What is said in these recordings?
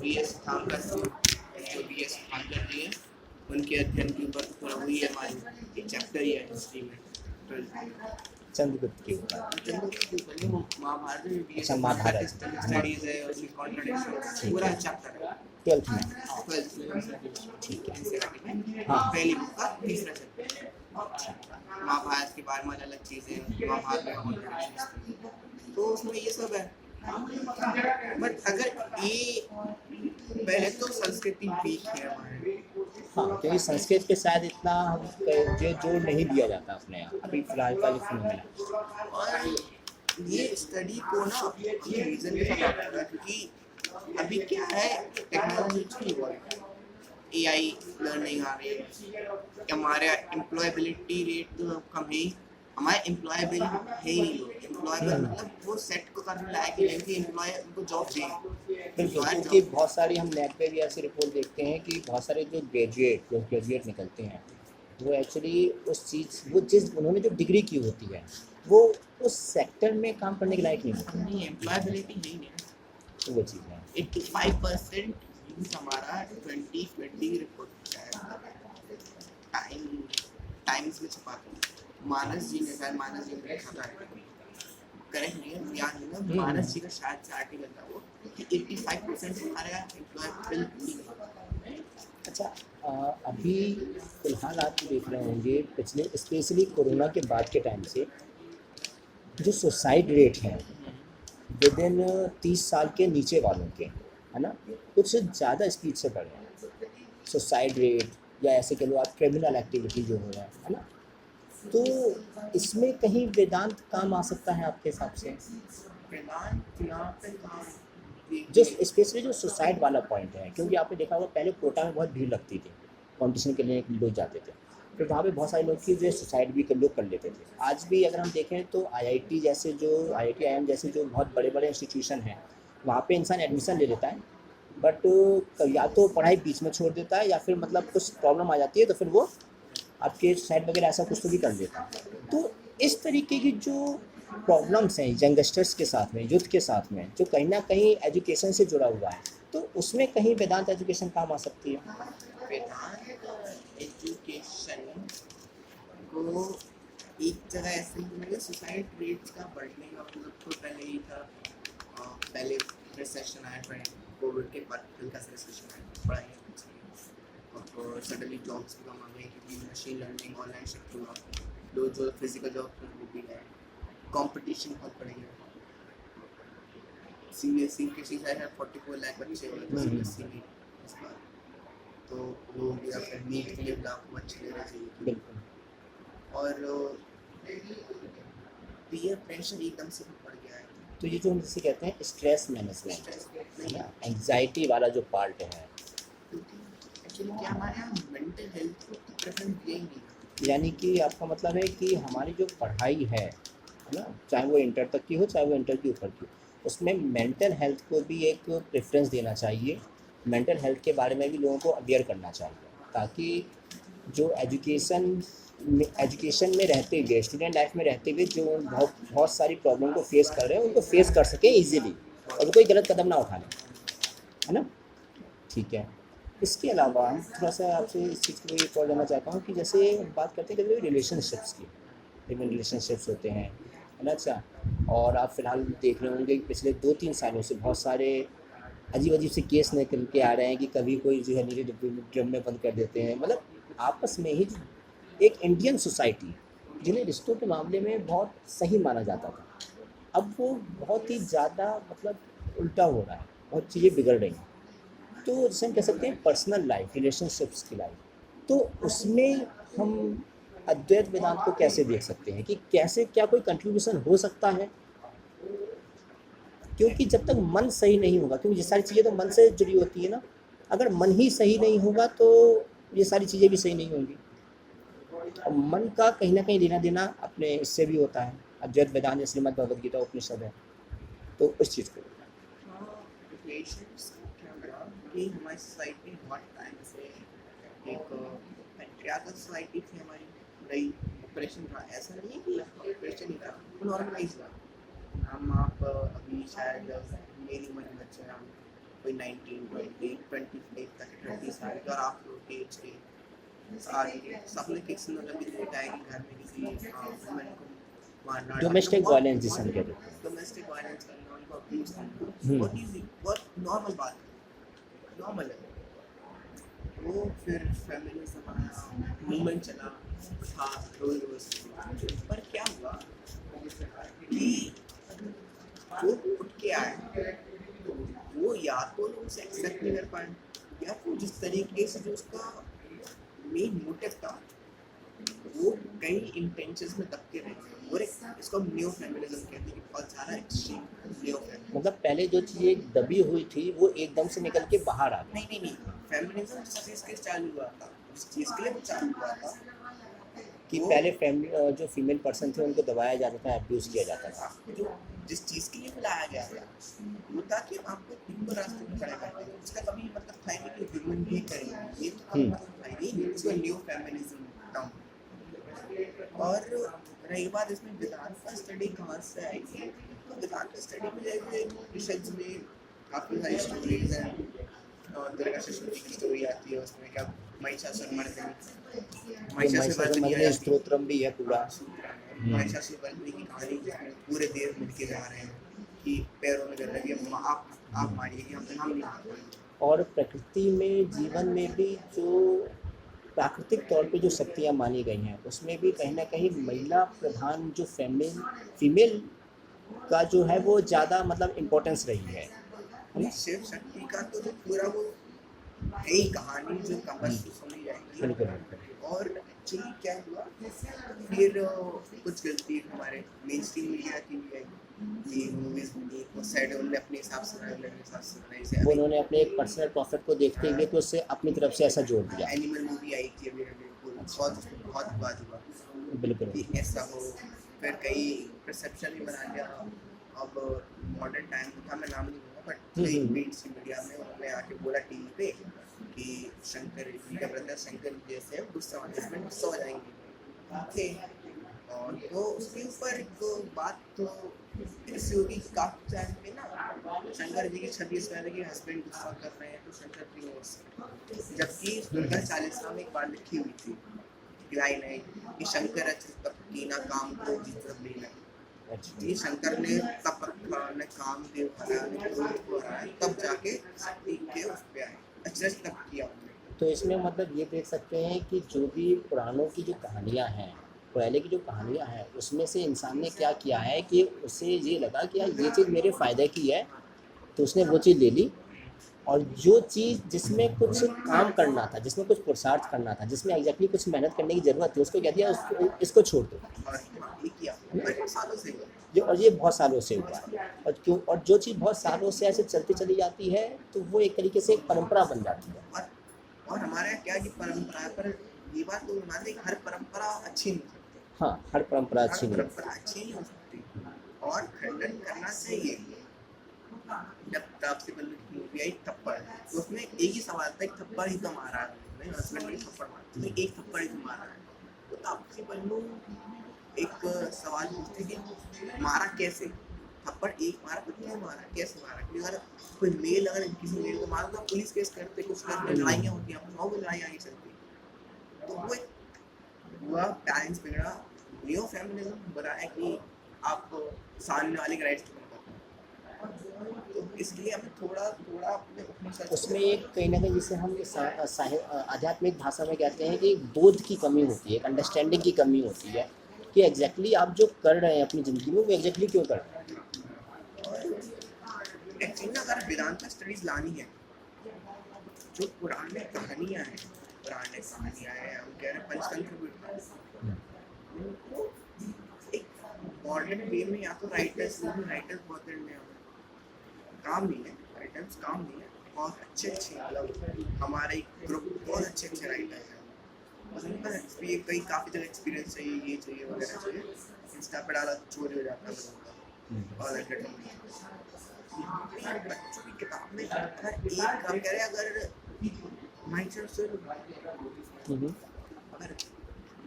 BS थांकर जो BS थांकर जी हैं उनके अध्ययन के ऊपर थोड़ा हुई है हमारी एक चैप्टर ही है हिस्ट्री में 12th चंद्रगुप्त के ऊपर। महाभारत में BS अच्छा, महाभारत स्टडीज है उसकी कॉन्ट्रडिक्शन पूरा चैप्टर है 12th में। 12th ठीक है। में हाँ। पहली बुक का तीसरा चैप्टर महाभारत के बारे में अलग चीजें महाभारत में कॉन्ट्रडिक्शन तो उसमें ये सब है। बट अगर ये पहले तो संस्कृति वीक है हमारे। हाँ, क्योंकि संस्कृत के शायद इतना जो जोर नहीं दिया जाता अपने यहाँ अभी फिलहाल में। और ये स्टडी को ना ये रीजन के साथ आता है क्योंकि अभी क्या है टेक्नोलॉजी अच्छी हुआ है AI लर्निंग आ रही है हमारे एम्प्लॉयबिलिटी रेट तो कम है हमारे एम्प्लॉयबल है ही नहीं लोग एम्प्लॉयबल मतलब वो सेट को करने लायक ही नहीं कि एम्प्लॉय उनको जॉब चाहिए। बिल्कुल, क्योंकि बहुत सारी हम नेट पे भी ऐसी रिपोर्ट देखते हैं कि बहुत सारे जो ग्रेजुएट निकलते हैं वो एक्चुअली उस चीज़ वो जिस उन्होंने जो डिग्री की होती है वो उस सेक्टर में काम करने के लायक नहीं होती। नहीं एम्प्लॉयबिलिटी है ही नहीं तो वो चीज़ है 85% यूज हमारा 2020 रिपोर्ट है टाइम्स में छपाता हूँ मानस जी ने शायद मानस जी ने लिखा था करेक्ट नहीं है याद नहीं ना मानस जी का शायद से आर्टिकल था वो कि 85% हमारा एम्प्लॉयबिलिटी। अच्छा, अभी फिलहाल आप देख रहे होंगे पिछले स्पेशली कोरोना के बाद के टाइम से जो सुसाइड रेट है विद इन 30 साल के नीचे वालों के है ना कुछ ज़्यादा स्पीड से बढ़ रहे हैं सुसाइड रेट या ऐसे कह लो आप क्रिमिनल एक्टिविटी जो हो रहा है ना तो इसमें कहीं वेदांत काम आ सकता है आपके हिसाब से? जो स्पेशली जो सुसाइड वाला पॉइंट है क्योंकि आपने देखा होगा पहले कोटा में बहुत भीड़ लगती थी कॉम्पिटिशन के लिए लोग जाते थे फिर वहाँ पे बहुत सारे लोग की जो सुसाइड भी लोग कर लेते थे। आज भी अगर हम देखें तो IIT जैसे जो IIT IIM जैसे जो बहुत बड़े बड़े इंस्टीट्यूशन हैं वहाँ पे इंसान एडमिशन ले लेता है बट या तो पढ़ाई बीच में छोड़ देता है या फिर मतलब कुछ प्रॉब्लम आ जाती है तो फिर वो आपके साइड वगैरह ऐसा कुछ तो भी कर देता है। तो इस तरीके की जो प्रॉब्लम्स हैं यंगस्टर्स के साथ में यूथ के साथ में जो कहीं ना कहीं एजुकेशन से जुड़ा हुआ है तो उसमें कहीं वेदांत एजुकेशन काम आ सकती है। वेदांत एजुकेशन को एक जगह ऐसे ही सुसाइड रेट्स का बढ़ने का मतलब तो पहले ही था पहले रिसेशन आया कोविड के बाद हल्का सा रिसेशन आया पढ़ाई और सडनली जॉब्स भी कम आ गई क्योंकि मशीन लर्निंग ऑनलाइन शिफ्ट हुआ लोग जो फिजिकल जॉब थे वो भी गए कंपटीशन बहुत बढ़ गया CBSE के शायद 44 लाख बच्चे हुए CBSE में इस बार तो वो या फिर नीट के लिए लाखों बच्चे लेना चाहिए और पीयर प्रेशर एकदम से बढ़ गया है। तो ये जो हम जिसे कहते हैं स्ट्रेस मैनेजमेंट है ना एंग्जाइटी वाला जो पार्ट है एक्चुअली क्या हमारे यहाँ मेंटल हेल्थ को प्रेफरेंस दिया ही नहीं यानी कि आपका मतलब है कि हमारी जो पढ़ाई है ना चाहे वो इंटर तक की हो चाहे वो इंटर के ऊपर की हो उसमें मेंटल हेल्थ को भी एक प्रेफरेंस देना चाहिए मेंटल हेल्थ के बारे में भी लोगों को अवेयर करना चाहिए ताकि जो एजुकेशन में रहते हुए स्टूडेंट लाइफ में रहते हुए जो बहुत सारी प्रॉब्लम को फेस कर रहे हैं उनको फेस कर सकें ईजीली और कोई गलत कदम ना उठा लें है ना। ठीक है, इसके अलावा हम थोड़ा सा आपसे इस चीज़ को ये कॉल लेना चाहता हूँ कि जैसे बात करते हैं कभी रिलेशनशिप्स की ह्यूमन रिलेशनशिप्स होते हैं है ना। अच्छा, और आप फिलहाल देख रहे होंगे कि पिछले 2-3 सालों से बहुत सारे अजीब से केस निकल के आ रहे हैं कि कभी कोई जो है नीचे ड्रम में बंद कर देते हैं मतलब आपस में ही एक इंडियन सोसाइटी जिन्हें रिश्तों के मामले में बहुत सही माना जाता था अब वो बहुत ही ज़्यादा मतलब उल्टा हो रहा है बहुत चीज़ें बिगड़ रही हैं। तो जैसे हम कह सकते हैं पर्सनल लाइफ रिलेशनशिप्स की लाइफ तो उसमें हम अद्वैत वेदांत को कैसे देख सकते हैं कि कैसे क्या कोई कंट्रीब्यूशन हो सकता है क्योंकि जब तक मन सही नहीं होगा क्योंकि ये सारी चीज़ें तो मन से जुड़ी होती है ना अगर मन ही सही नहीं होगा तो ये सारी चीज़ें भी सही नहीं होंगी और मन का कहीं ना कहीं लेना देना अपने इससे भी होता है। अद्वैत वेदांत श्रीमद् भगवद गीता उपनिषद है तो उस चीज़ को कि हमारी सोसाइटी बहुत टाइम से एक पैट्रियार्कल सोसाइटी थी हमारी रही ऑपरेशन था ऐसा नहीं है कि ऑपरेशन ही था वो नॉर्मलाइज हुआ हम आप अभी शायद मेरी उम्र में बच्चे हम कोई 19, 20, 25 तक 20 साल के और आप लोग के एज के सारे सब ने किसी ने कभी देखा है कि घर में किसी वुमेन को मारना डोमेस्टिक वायलेंस जिसे हम कहते हैं। डोमेस्टिक वायलेंस करना उनको अब्यूज करना हम्म। बहुत इजी बहुत नॉर्मल बात है नॉर्मल है वो फिर फेमिनिज्म आया मूवमेंट चला था रोल रिवर्सल पर क्या हुआ कि जो उठ के आए तो वो या तो लोग उसे एक्सेप्ट नहीं कर पाए या फिर जिस तरीके से जो उसका मेन मोटिव था वो कई इंटेंशंस में दबके रहे और एक इसको न्यू फेमिनिज्म कहते हैं कि बहुत सारा एक्सट्रीम न्यू फेमिनिज्म मतलब पहले जो चीज़ें दबी हुई थी वो एकदम से निकल के बाहर आ गई। नहीं फेमिनिज्म जिस चीज़ के लिए चालू हुआ था जिस चीज़ के लिए वो चालू हुआ था कि वो पहले फैमिली जो फीमेल पर्सन थे उनको दबाया जाता था, अब्यूज़ किया जाता था। जो जिस चीज़ के लिए बुलाया गया था वो था कि हम आपको बिल्कुल रास्ते में खड़ा करते हैं उसका कभी मतलब था ही नहीं कि ह्यूमन भी करेंगे ये तो मतलब था ही नहीं इसको न्यू फेमिनिज्म टर्म और रही बात इसमें वेदांत का स्टडी कहाँ से आई तो वेदांत का स्टडी में जैसे रिसर्च में काफ़ी सारी स्टोरीज हैं और दुर्गा सप्तमी की स्टोरी आती है उसमें क्या महिषासुरमर्दिनी स्तोत्रम भी है पूरा। महिषासुरमर्दिनी की कहानी जिसमें पूरे देव मिलके जा रहे हैं कि पैरों में डर लगी आप मारिए हम नहीं मारेंगे और प्रकृति में जीवन में भी जो प्राकृतिक तौर पे जो शक्तियाँ मानी गई हैं उसमें भी कहीं ना कहीं महिला प्रधान जो फीमेल का जो है वो ज़्यादा मतलब इम्पोर्टेंस रही है ना। शिव शक्ति का तो जो पूरा वो है ही कहानी जो कमर्स सुनी जाएगी बिल्कुल। और एक्चुअली क्या हुआ फिर कुछ गलती हमारे मेन स्ट्रीम मीडिया की भी आई ये मूवीज बनी वो साइड उन्होंने अपने हिसाब से बनाई से वो उन्होंने अपने एक पर्सनल प्रॉफिट को देखते हुए तो उससे अपनी तरफ से ऐसा जोड़ दिया। एनिमल मूवी आई थी अभी बहुत बात हुआ बिल्कुल कि ऐसा हो फिर कई परसेप्शन भी बना लिया अब मॉडर्न टाइम था मैं नाम नहीं लूँगा बट मेन स्ट्रीम मीडिया में उन्होंने आके बोला टीवी पे कि शंकर जी का ब्रदर शंकर जी जैसे गुस्सा हो जाएंगे थे और तो उसके ऊपर एक बात तो ऐसी होगी काफी टाइम पे ना शंकर जी की 26 साल के हस्बैंड गुस्सा कर रहे हैं तो शंकर जी ने जबकि दुर्गा चालीसा में एक बार लिखी हुई थी लाइन है कि शंकर तब कीना काम को जिस तरफ लेना ये शंकर ने तप रखा ने काम देव भरा ने क्रोध को हराया तब जाके शक्ति के उस पे आए अचरज तप किया उन्होंने। तो इसमें मतलब ये देख सकते हैं कि जो भी पुराणों की जो कहानियाँ हैं पहले की जो कहानियाँ हैं उसमें से इंसान ने क्या किया है कि उसे ये लगा कि यार ये चीज़ मेरे फ़ायदे की है तो उसने वो चीज़ ले ली और जो चीज़ जिसमें कुछ काम करना था जिसमें कुछ पुरुषार्थ करना था जिसमें एग्जैक्टली कुछ मेहनत करने की ज़रूरत थी उसको कह दिया इसको छोड़ दो और ये बहुत सालों से हुआ और क्यों और जो चीज़ बहुत सालों से ऐसे चलती चली जाती है तो वो एक तरीके से एक परंपरा बन जाती है। और हमारे क्या कि परंपरा पर ये बात तो मानते हर परंपरा अच्छी नहीं सकती। हाँ हर परंपरा अच्छी नहीं हो सकती और खंडन करना चाहिए। जब तापसी पन्नू की मूवी आई थप्पड़ तो उसमें एक ही सवाल था एक थप्पड़ ही तो मारा है हस्बैंड ने थप्पड़ मारा तो एक थप्पड़ ही तो मारा है तो तापसी पन्नू एक सवाल पूछती कि मारा कैसे थप्पड़ एक मारा तो क्यों मारा कैसे मारा क्योंकि अगर कोई मेल अगर किसी मेल को मारा तो पुलिस केस करते कुछ करते लड़ाइयाँ होती हैं अपनी लड़ाइयाँ आगे चलती तो वो एक हुआ बैलेंस बिगड़ा न्यू फेमिनिज्म बनाया कि आप सामने वाले के राइट्स तो इसलिए हमें थोड़ा अपने उसमें एक कहीं ना कहीं जिसे हम आध्यात्मिक भाषा में कहते हैं कि बोध की कमी होती है एक अंडरस्टैंडिंग की कमी होती है कि एग्जैक्टली आप जो कर रहे हैं अपनी ज़िंदगी में वो एग्जैक्टली क्यों कर रहे हैं। एक्चुअली अगर वेदांत का स्टडीज लानी है जो पुराने कहानियाँ हैं हम कह रहे हैं पंचतंत्र उनको एक मॉडर्न वे में या तो राइटर्स बहुत काम नहीं है राइटर्स काम नहीं है बहुत अच्छे मतलब हमारे ग्रुप बहुत अच्छे राइटर हैं और उनका कई काफ़ी जगह एक्सपीरियंस चाहिए ये चाहिए वगैरह चाहिए इंस्टा पे डाला चोरी हो जाता है और बच्चों की किताब में अगर एक काम करें अगर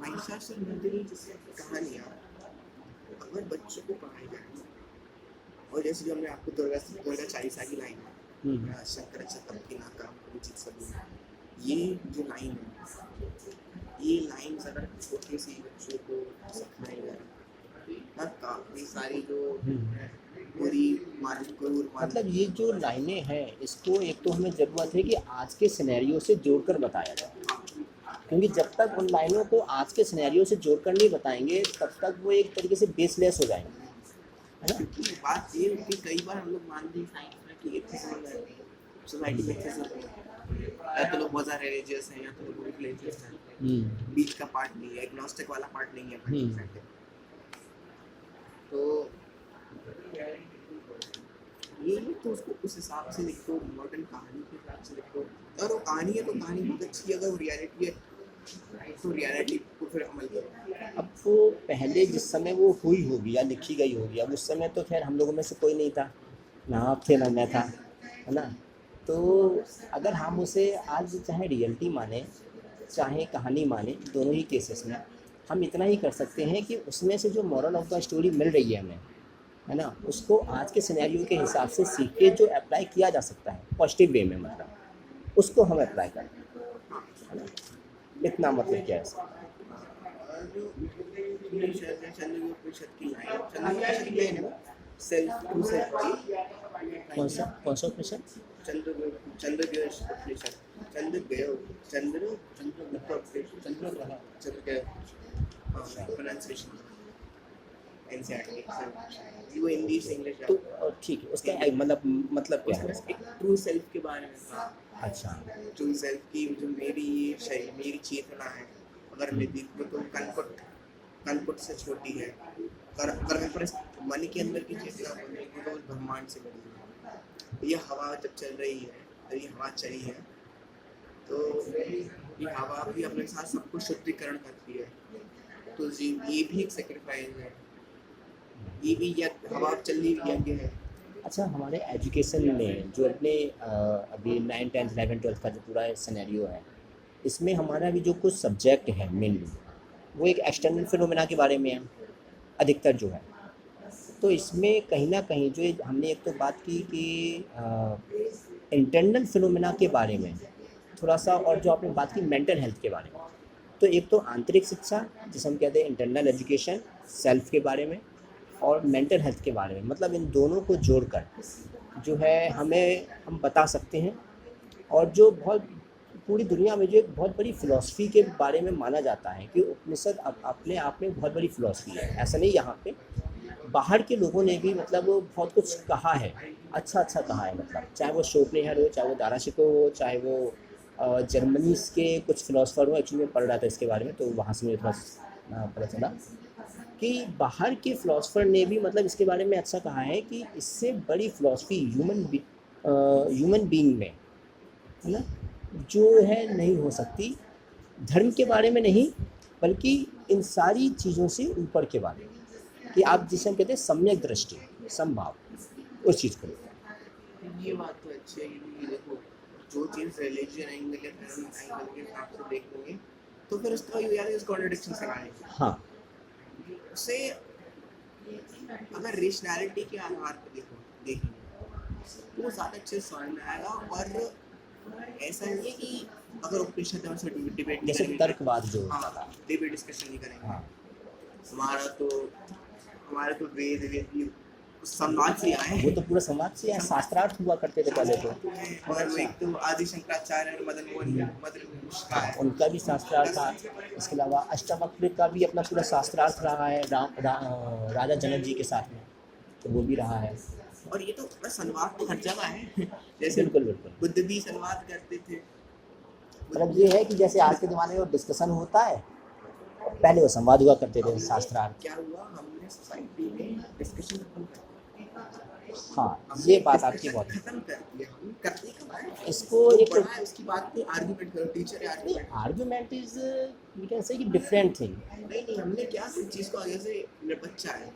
महिषासुरमर्दिनी जैसे कहानियाँ अगर बच्चों को पढ़ाई जाए और जैसे जो हमने आपको दुर्गा चालीसा की लाइन शंकर तपकी नाकाम कुचित सभी, ये जो लाइन है, ये लाइन्स अगर छोटे से बच्चों को सिखाई जाए ना, काफ़ी सारी जो पूरी मतलब ये जो लाइनें हैं इसको एक तो हमें ज़रूरत है कि आज के सिनेरियो से जोड़कर बताया जाए, क्योंकि जब तक उन लाइनों को आज के सिनेरियो से जोड़कर नहीं बताएंगे तब तक वो एक तरीके से बेसलेस हो जाएंगे, है ना। क्योंकि बात ये है कि कई बार हम लोग मानते हैं साइंस में कि एथिज्म है, सोसाइटी में एथिज्म है, या तो लोग बहुत ज़्यादा रिलीजियस हैं या तो लोग रिलीजियस हैं, बीच का पार्ट नहीं है, एग्नोस्टिक वाला पार्ट नहीं है। तो ये तो उसको उस हिसाब से लिखो, मॉडर्न कहानी के हिसाब से लिखो, और वो कहानी है तो कहानी बहुत अच्छी है, अगर वो रियलिटी है तो रियलिटी को फिर अमल करो। अब वो पहले जिस समय वो हुई होगी या लिखी गई होगी, अब उस समय तो खैर हम लोगों में से कोई नहीं था, ना आप थे ना मैं था, है ना। तो अगर हम उसे आज चाहे रियलिटी माने चाहे कहानी माने, दोनों ही केसेस में हम इतना ही कर सकते हैं कि उसमें से जो मॉरल ऑफ द स्टोरी मिल रही है हमें, है ना, उसको आज के सिनेरियो के हिसाब से सीख के जो अप्लाई किया जा सकता है पॉजिटिव वे में, मतलब उसको हम अप्लाई करें, है ना। इतना मतलब क्या है इसका? कौन सा ऑपरेशन? वो इंग्लिश इंग्लिश तो ठीक है, उसका मतलब क्या है? एक ट्रू सेल्फ के बारे में था। अच्छा, ट्रू सेल्फ की जो मेरी चेतना है, अगर मैं देखूँ तो कनपुट से छोटी है, अगर मैं पर मन के अंदर की चेतना बोलेंगे तो ब्रह्मांड से बड़ी है। ये हवा जब चल रही है, तो ये हवा चली है, तो ये हवा भी अपने साथ सब कुछ शुद्धिकरण करती है, तो ये भी एक सेक्रीफाइस है, ये भी हवा चलनी भी यज्ञ है। अच्छा, हमारे एजुकेशन में जो अपने अभी 9, 10, 11, 12 का जो पूरा सिनेरियो है, इसमें हमारा भी जो कुछ सब्जेक्ट है मेनली वो एक एक्सटर्नल फिनोमेना के बारे में है अधिकतर जो है। तो इसमें कहीं ना कहीं जो हमने एक तो बात की कि इंटरनल फिनोमेना के बारे में थोड़ा सा, और जो आपने बात की मेंटल हेल्थ के बारे में, तो एक तो आंतरिक शिक्षा जिसे हम कहते हैं इंटरनल एजुकेशन सेल्फ के बारे में, और मेंटल हेल्थ के बारे में, मतलब इन दोनों को जोड़कर जो है हम बता सकते हैं। और जो बहुत पूरी दुनिया में जो एक बहुत बड़ी फ़िलॉसफी के बारे में माना जाता है कि उपनिषद अपने आप में बहुत बड़ी फ़िलॉसफी है, ऐसा नहीं, यहाँ पे बाहर के लोगों ने भी मतलब बहुत कुछ कहा है, अच्छा कहा है, मतलब चाहे वो शोपेनहायर हो, चाहे वो दाराशिको हो, चाहे वो जर्मनी के कुछ फ़िलासफ़र हो। एक्चुअली मैं पढ़ रहा था इसके बारे में, तो वहाँ से मुझे थोड़ा पता चला कि बाहर के फ़िलासफ़र ने भी मतलब इसके बारे में अच्छा कहा है कि इससे बड़ी फ़िलासफ़ी ह्यूमन बीइंग में, है ना, जो है नहीं हो सकती, धर्म के बारे में नहीं बल्कि इन सारी चीज़ों से ऊपर के बारे में, कि आप जिसे हम कहते हैं सम्यक दृष्टि, समभाव, उस चीज़ को लेकर। ये बात तो अच्छी है कि देखो जो चीज़ रिलीजन एंगल या धर्म एंगल के हिसाब से देख लेंगे तो फिर उसका इस कॉन्ट्रडिक्शन से आएगा। हाँ, उसे अगर रेशनैलिटी के आधार पर देखेंगे तो वो ज़्यादा अच्छे से समझ में आएगा। और ऐसा नहीं है कि अगर उपनिषद में से डिबेट जैसे तर्कवाद जो, हाँ, डिबेट डिस्कशन नहीं करेंगे। हाँ, हमारा तो वेद संवाद से आए हैं, वो तो पूरा समाज से शास्त्रार्थ हुआ करते थे पहले तो। और एक तो आदि शंकराचार्य और मदन मोहन का है, उनका भी शास्त्रार्थ था। इसके अलावा अष्टावक्र का भी अपना पूरा शास्त्रार्थ रहा है राजा जनक जी के साथ में, तो वो भी रहा है। और ये तो बस संवाद तो हर जगह है। जैसे बिल्कुल बुद्ध भी संवाद करते थे। मतलब ये है कि जैसे आज के ज़माने में डिस्कशन होता है, पहले वो संवाद हुआ करते थे, शास्त्रार्थ। क्या हुआ, हमने सोसाइटी में डिस्कशन खत्म कर दिया। हाँ, ये बात आपकी बहुत खत्म कर दिया, हम करने का बात इसको एक उसकी बात पे आर्गुमेंट करो, टीचर है argument is we can say कि डिफरेंट थिंग। नहीं हमने क्या चीज़ को आगे से बच्चा है,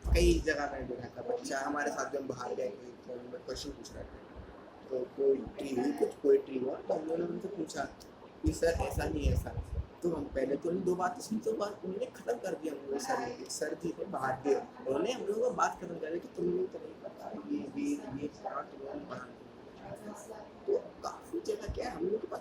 कई जगह मैं देखा था बच्चा हमारे साथ जब बाहर गए तो क्वेश्चन पूछ रहा था, तो कोई पोइट्री हुआ तो हम लोगों ने उनसे पूछा कि सर ऐसा नहीं ऐसा, तो हम पहले तो उन्हें दो बातें सुनी, तो बात उन्होंने ख़त्म कर दिया। हम लोग सर थे बाहर के, उन्होंने हम लोगों को बात खत्म कर दी कि तुम लोग तो नहीं पता ये तुम लोग पढ़ा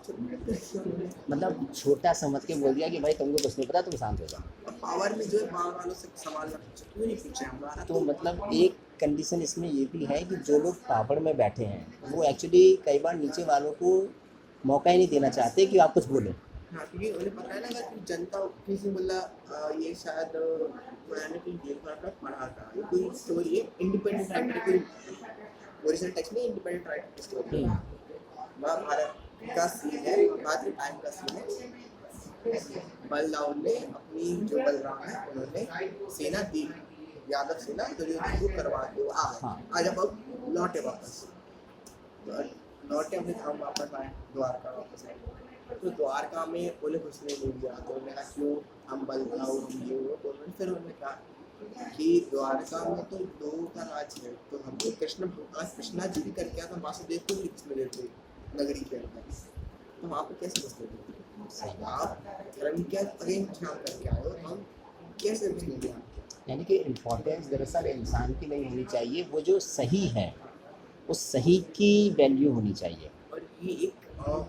बहुत छोटा मतलब छोटा समझ के बोल दिया कि भाई तुमको कुछ नहीं पता, तुम शांत हो जाओ। पावर में जो है पावर वालों से सवाल मत पूछो, क्यों नहीं पूछे हमारा तो मतलब एक कंडीशन इसमें ये भी है कि जो लोग पावर में बैठे हैं वो एक्चुअली कई बार नीचे वालों को मौका ही नहीं देना चाहते कि आप कुछ बोलें। हाँ, क्योंकि उन्हें पता है ना अगर कोई जनता किसी मतलब ये शायद मैंने कोई देखा था, पढ़ा था, ये कोई स्टोरी है इंडिपेंडेंट राइटर की, ओरिजिनल टेक्स्ट में इंडिपेंडेंट राइटर की स्टोरी है, महाभारत का सीन है, महाभारत के टाइम का सीन है। बलराम ने अपनी जो बलराम है उन्होंने सेना दी, यादव सेना दुर्योधन को करवा के वो आ गए। हाँ। आज अब लौटे वापस, लौटे अपने धाम वापस आए, द्वारका वापस आए। तो द्वारका में बोले घुसने नहीं दिया, तो उन्होंने कहा क्यों, हम बलराम हम ये वो, तो उन्होंने फिर उन्होंने कहा कि द्वारका में तो लोगों का राज है, तो हमको कृष्ण भगवान कृष्णा जी भी करके आया था, वासुदेव को भी कृष्ण देते नगरी के अंदर, तो वहाँ पे कैसे घुसने देते? आप धर्म के प्रेम ध्यान करके आए हो, हम कैसे घुसने दिया? यानी कि इम्पोर्टेंस दरअसल इंसान की नहीं होनी चाहिए, वो जो सही है उस सही की वैल्यू होनी चाहिए। और ये एक और